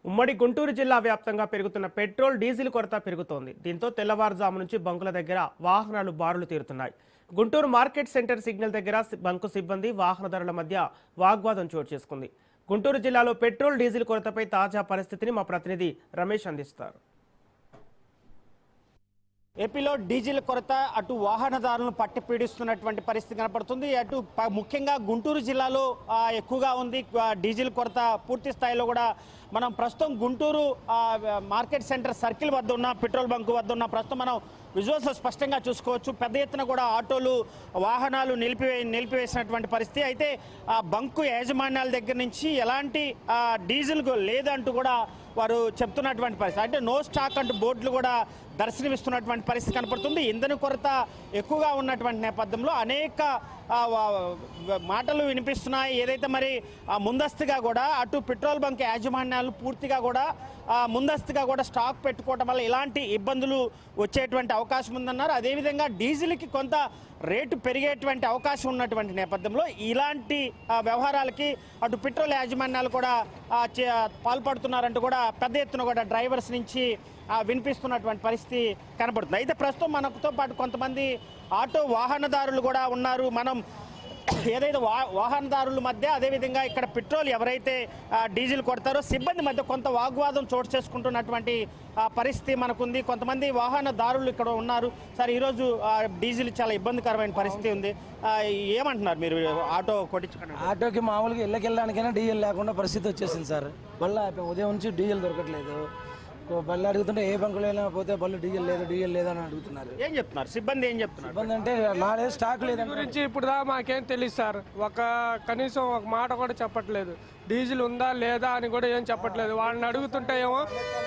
ఉమ్మడి గుంటూరు జిల్లా వ్యాప్తంగా పెరుగుతున్న పెట్రోల్ డీజిల్ కొరత పెరుగుతోంది. దీంతో తెల్లవారుజాము నుంచి బంకుల దగ్గర వాహనాలు బారులు తీరుతున్నాయి. గుంటూరు మార్కెట్ సెంటర్ సిగ్నల్ దగ్గర బంకు సిబ్బంది వాహనదారుల మధ్య వాగ్వాదం చోటు చేసుకుంది. గుంటూరు జిల్లాలో పెట్రోల్ డీజిల్ కొరతపై తాజా పరిస్థితిని మా ప్రతినిధి రమేష్ అందిస్తారు. ఏపీలో డీజిల్ కొరత అటు వాహనదారులను పట్టి పీడిస్తున్నటువంటి పరిస్థితి కనపడుతుంది. అటు ముఖ్యంగా గుంటూరు జిల్లాలో ఎక్కువగా ఉంది డీజిల్ కొరత. పూర్తి స్థాయిలో కూడా మనం ప్రస్తుతం గుంటూరు మార్కెట్ సెంటర్ సర్కిల్ వద్ద ఉన్న పెట్రోల్ బంకు వద్ద ఉన్న ప్రస్తుతం మనం విజువల్స్ స్పష్టంగా చూసుకోవచ్చు. పెద్ద ఎత్తున కూడా ఆటోలు వాహనాలు నిలిపివేసినటువంటి పరిస్థితి. అయితే బంకు యాజమాన్యాల దగ్గర నుంచి ఎలాంటి డీజిల్ లేదంటూ కూడా వారు చెప్తున్నటువంటి పరిస్థితి. అంటే నో స్టాక్ అంటూ బోర్డులు కూడా దర్శనమిస్తున్నటువంటి పరిస్థితి కనపడుతుంది. ఇంధన కొరత ఎక్కువగా ఉన్నటువంటి నేపథ్యంలో అనేక మాటలు వినిపిస్తున్నాయి. ఏదైతే మరి ముందస్తుగా కూడా అటు పెట్రోల్ బంక్ యాజమాన్యాలు పూర్తిగా కూడా ముందస్తుగా కూడా స్టాక్ పెట్టుకోవడం వల్ల ఇలాంటి ఇబ్బందులు వచ్చేటువంటి అవకాశం ఉందన్నారు. అదేవిధంగా డీజిల్కి కొంత రేటు పెరిగేటువంటి అవకాశం ఉన్నటువంటి నేపథ్యంలో ఇలాంటి వ్యవహారాలకి అటు పెట్రోల్ యాజమాన్యాలు కూడా పాల్పడుతున్నారంటూ కూడా పెద్ద ఎత్తున కూడా డ్రైవర్స్ నుంచి వినిపిస్తున్నటువంటి పరిస్థితి కనబడుతుంది. అయితే ప్రస్తుతం మనతో పాటు కొంతమంది ఆటో వాహనదారులు కూడా ఉన్నారు. మనం ఏదైతే వాహనదారుల మధ్య అదేవిధంగా ఇక్కడ పెట్రోల్ ఎవరైతే డీజిల్ కొడతారో సిబ్బంది మధ్య కొంత వాగ్వాదం చోటు చేసుకుంటున్నటువంటి పరిస్థితి మనకుంది. కొంతమంది వాహనదారులు ఇక్కడ ఉన్నారు. సార్, ఈరోజు డీజిల్ చాలా ఇబ్బందికరమైన పరిస్థితి ఉంది. ఏమంటున్నారు మీరు? ఆటో కొట్టించుకున్నారు? ఆటోకి మామూలుగా ఇళ్ళకి వెళ్ళడానికైనా డీజిల్ లేకుండా పరిస్థితి వచ్చేసింది సార్. మళ్ళీ ఉదయం నుంచి డీజిల్ దొరకట్లేదు. బళ్ళు అడుగుతుంటే ఏ బంకులో అయినా పోతే బళ్ళు డీజిల్ లేదు అని అడుగుతున్నారు. ఏం చెప్తున్నారు సిబ్బంది? ఏం చెప్తున్నారు సిబ్బంది అంటే నాడే స్టాక్ లేదు గురించి ఇప్పుడు మాకేం తెలియదు సార్. కనీసం ఒక మాట కూడా చెప్పట్లేదు. డీజిల్ ఉందా లేదా అని కూడా ఏం చెప్పట్లేదు. వాళ్ళని అడుగుతుంటే ఏమో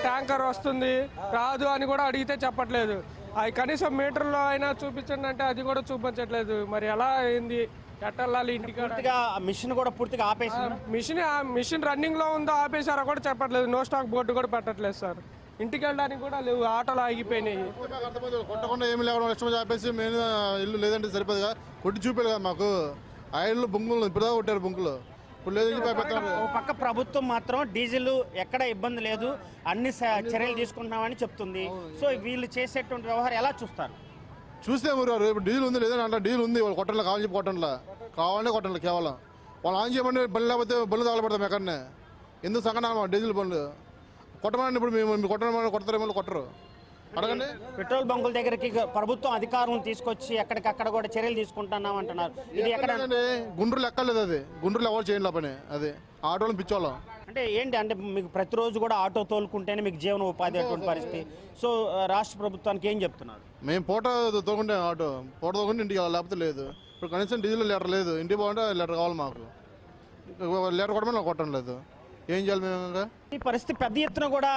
ట్యాంకర్ వస్తుంది రాదు అని కూడా అడిగితే చెప్పట్లేదు. అది కనీసం మీటర్లో అయినా చూపించండి అంటే అది కూడా చూపించట్లేదు. మరి ఎలా అయింది? ఎట్టెళ్ళాలి? ఇంటికి మిషన్ కూడా పూర్తిగా ఆపేసారు. మిషన్ రన్నింగ్ లో ఉందో ఆపేసారా కూడా చెప్పట్లేదు. నో స్టాక్ బోర్డు కూడా పెట్టట్లేదు సార్. ఇంటికి వెళ్ళడానికి కూడా లేవు, ఆటోలు ఆగిపోయినాయి. కొట్టకుండా ఏమి లేకుండా ఇష్టం ఆపేసి మెయిన్ ఇల్లు లేదంటే సరిపోదుగా కొట్టి చూపారు కదా మాకు. ఆ ఇల్లు బొంగులు ఇప్పుడు కొట్టారు బొంగులు. ఇప్పుడు లేదు. పక్క ప్రభుత్వం మాత్రం డీజిల్ ఎక్కడ ఇబ్బంది లేదు, అన్ని చర్యలు తీసుకుంటున్నామని చెప్తుంది. సో వీళ్ళు చేసేటువంటి వ్యవహారం ఎలా చూస్తారు? చూస్తే ఊరారు. ఇప్పుడు డీజిల్ ఉంది లేదని అంటే డీజిల్ ఉంది. వాళ్ళు కొట్టంలో కావాలని చెప్పి కావాలంటే కొట్టండి. కేవలం వాళ్ళు ఆన్ చేయమంటే బండి లేకపోతే బండ్లు తగలబడతాం ఎక్కడనే. ఎందుకు సంగతి డీజిల్ బండ్లు కొట్టమని ఇప్పుడు మేము కొడతారేమో కొట్టరు. అడగండి. పెట్రోల్ బంకుల దగ్గరికి ప్రభుత్వం అధికారులను తీసుకొచ్చి ఎక్కడికక్కడ కూడా చర్యలు తీసుకుంటున్నాం అంటున్నారు. ఇది ఎక్కడ? గుండ్రులు ఎక్కలేదు. అది గుండ్రులు ఎవరు చేయండి పని. అది ఆటోలను పిచ్చోళ్ళం. అంటే ఏంటి అంటే మీకు ప్రతిరోజు కూడా ఆటో తోలుకుంటేనే మీకు జీవన ఉపాధి అటువంటి పరిస్థితి. సో రాష్ట్ర ప్రభుత్వానికి ఏం చెప్తున్నారు? మేము పూట తోలుకుంటే ఆటో పూట తోలుకుంటే ఇంటికి లేకపోతే లేదు. ఇప్పుడు కనీసం డీజిల్ లీటర్ లేదు. ఇంటికి పోవాలంటే లీటర్ కావాలి మాకు. లీటర్ కూడా నాకు కొట్టడం లేదు. ఏం చేయాలి మేము? ఈ పరిస్థితి పెద్ద ఎత్తున కూడా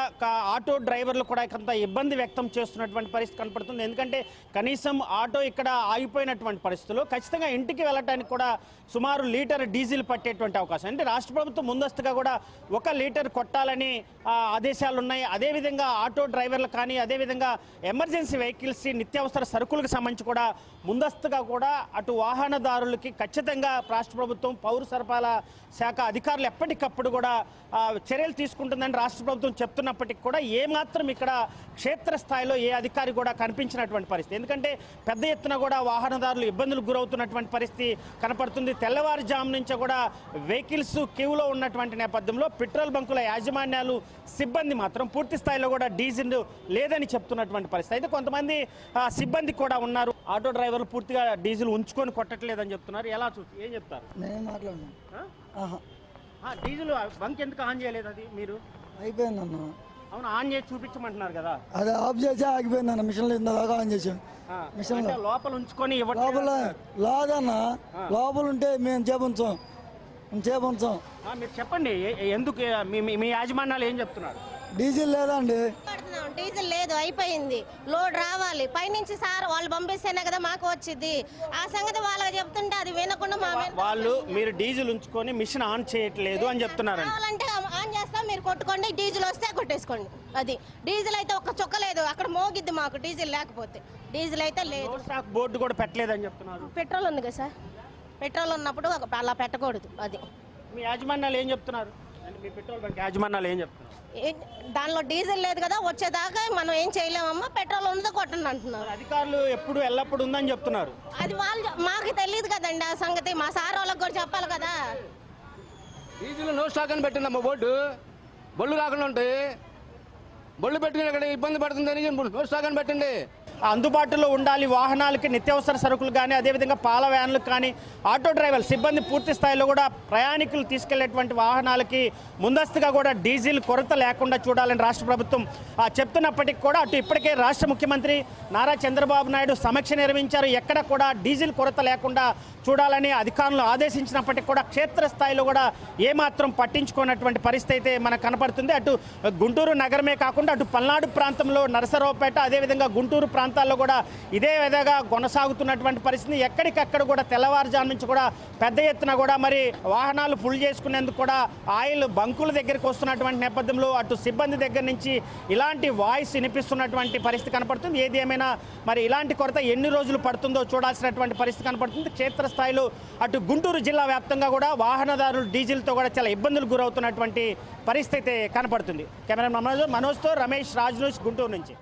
ఆటో డ్రైవర్లు కూడా కొంత ఇబ్బంది వ్యక్తం చేస్తున్నటువంటి పరిస్థితి కనపడుతుంది. ఎందుకంటే కనీసం ఆటో ఇక్కడ ఆగిపోయినటువంటి పరిస్థితుల్లో ఖచ్చితంగా ఇంటికి వెళ్ళటానికి కూడా సుమారు లీటర్ డీజిల్ పట్టేటువంటి అవకాశం. అంటే రాష్ట్ర ప్రభుత్వం ముందస్తుగా కూడా 1 లీటర్ కొట్టాలని ఆదేశాలు ఉన్నాయి. అదేవిధంగా ఆటో డ్రైవర్లు కానీ అదేవిధంగా ఎమర్జెన్సీ వెహికల్స్ నిత్యావసర సరుకులకు సంబంధించి కూడా ముందస్తుగా కూడా అటు వాహనదారులకి ఖచ్చితంగా రాష్ట్ర ప్రభుత్వం పౌర సరఫరాల శాఖ అధికారులు ఎప్పటికప్పుడు కూడా చర్యలు తీసుకుంటుందని రాష్ట్ర ప్రభుత్వం చెప్తున్నప్పటికీ కూడా ఏమాత్రం ఇక్కడ క్షేత్రస్థాయిలో ఏ అధికారి కూడా కనిపించినటువంటి పరిస్థితి. ఎందుకంటే పెద్ద ఎత్తున కూడా వాహనదారులు ఇబ్బందులకు గురవుతున్నటువంటి పరిస్థితి కనపడుతుంది. తెల్లవారుజాము నుంచి కూడా వెహికల్స్ క్యూలో ఉన్నటువంటి నేపథ్యంలో పెట్రోల్ బంకుల యాజమాన్యాలు సిబ్బంది మాత్రం పూర్తి స్థాయిలో కూడా డీజిల్ లేదని చెప్తున్నటువంటి పరిస్థితి. అయితే కొంతమంది సిబ్బంది కూడా ఉన్నారు. ఆటో డ్రైవర్లు పూర్తిగా డీజిల్ ఉంచుకొని కొట్టట్లేదని చెప్తున్నారు. ఎలా ఏం చెప్తారు? డీజిల్ బంక్ ఎందుకు ఆన్ చేయలేదు? అది మీరు అయిపోయిందన్న. అవును, ఆన్ చేసి చూపించమంటున్నారు కదా. అది ఆఫ్ చేసి ఆగిపోయిందన్న. మిషన్లో ఇందాక ఆన్ చేసాం. మిషన్ లోపల ఉంచుకొని లోపల లాదన్న. లోపల ఉంటే మేము చేపంచాం. మీరు చెప్పండి ఎందుకు మీ యాజమాన్యాలు ఏం చెప్తున్నారు? డీజిల్ లేదండి. డీజిల్ లేదు, అయిపోయింది. లోడ్ రావాలి పైనుంచి సార్ వాళ్ళు పంపిస్తేనే కదా మాకు వచ్చింది. ఆ సంగతి వాళ్ళకి చెప్తుంటే అది వినకుండా వాళ్ళు మీరు డీజిల్ ఉంచుకొని మిషన్ ఆన్ చేయట్లేదు అని చెప్తున్నారు. కావాలంటే ఆన్ చేస్తాం, మీరు కొట్టుకోండి. డీజిల్ వస్తే కొట్టేసుకోండి. అది డీజిల్ అయితే ఒక్క చుక్క లేదు. అక్కడ మోగిద్ది మాకు డీజిల్ లేకపోతే. డీజిల్ అయితే లేదు. బోర్డు కూడా పెట్టలేదని చెప్తున్నారు. పెట్రోల్ ఉంది కదా సార్. పెట్రోల్ ఉన్నప్పుడు అలా పెట్టకూడదు. అది మీ యాజమాన్యాలు ఏం చెప్తున్నారు? మీ పెట్రోల్ బంక్ యాజమాన్యాలు ఏం చెప్తున్నారు? దానిలో డీజిల్ లేదు కదా, వచ్చేదాకా మనం ఏం చేయలేమమ్మా, పెట్రోల్ ఉందో కొట్టండి అంటున్నారు. అధికారులు ఎప్పుడు ఎల్లప్పుడు ఉందని చెప్తున్నారు. అది వాళ్ళు మాకు తెలియదు కదండి ఆ సంగతి, మా సార్ వాళ్ళకి కూడా చెప్పాలి కదా. డీజిల్ నో స్టాక్ అని పెట్టిందమ్మా బోర్డు, బళ్ళు కాకుండా ఉంటాయి, బళ్ళు పెట్టుకుని ఇక్కడ ఇబ్బంది పడుతుందని నో స్టాక్ అని పెట్టండి. అందుబాటులో ఉండాలి వాహనాలకి, నిత్యావసర సరుకులు కానీ అదేవిధంగా పాల వ్యాన్లకు కానీ ఆటో డ్రైవర్ సిబ్బంది పూర్తి స్థాయిలో కూడా ప్రయాణికులు తీసుకెళ్లేటువంటి వాహనాలకి ముందస్తుగా కూడా డీజిల్ కొరత లేకుండా చూడాలని రాష్ట్ర ప్రభుత్వం చెప్తున్నప్పటికీ కూడా అటు ఇప్పటికే రాష్ట్ర ముఖ్యమంత్రి నారా చంద్రబాబు నాయుడు సమీక్ష నిర్వహించారు. ఎక్కడ కూడా డీజిల్ కొరత లేకుండా చూడాలని అధికారులు ఆదేశించినప్పటికీ కూడా క్షేత్రస్థాయిలో కూడా ఏమాత్రం పట్టించుకున్నటువంటి పరిస్థితి అయితే మనకు కనపడుతుంది. అటు గుంటూరు నగరమే కాకుండా అటు పల్నాడు ప్రాంతంలో నరసరావుపేట అదేవిధంగా గుంటూరు ప్రాంతాల్లో కూడా ఇదే విధంగా కొనసాగుతున్నటువంటి పరిస్థితి. ఎక్కడికక్కడ కూడా తెల్లవారుజాము నుంచి కూడా పెద్ద ఎత్తున కూడా మరి వాహనాలు ఫుల్ చేసుకునేందుకు కూడా ఆయిల్ బంకుల దగ్గరికి వస్తున్నటువంటి నేపథ్యంలో అటు సిబ్బంది దగ్గర నుంచి ఇలాంటి వాయిస్ వినిపిస్తున్నటువంటి పరిస్థితి కనపడుతుంది. ఏది ఏమైనా మరి ఇలాంటి కొరత ఎన్ని రోజులు పడుతుందో చూడాల్సినటువంటి పరిస్థితి కనపడుతుంది. క్షేత్రస్థాయిలో అటు గుంటూరు జిల్లా వ్యాప్తంగా కూడా వాహనదారులు డీజిల్తో కూడా చాలా ఇబ్బందులు గురవుతున్నటువంటి పరిస్థితి కనపడుతుంది. కెమెరా మనోజ్తో రమేష్, రాజ్ న్యూస్, గుంటూరు నుంచి.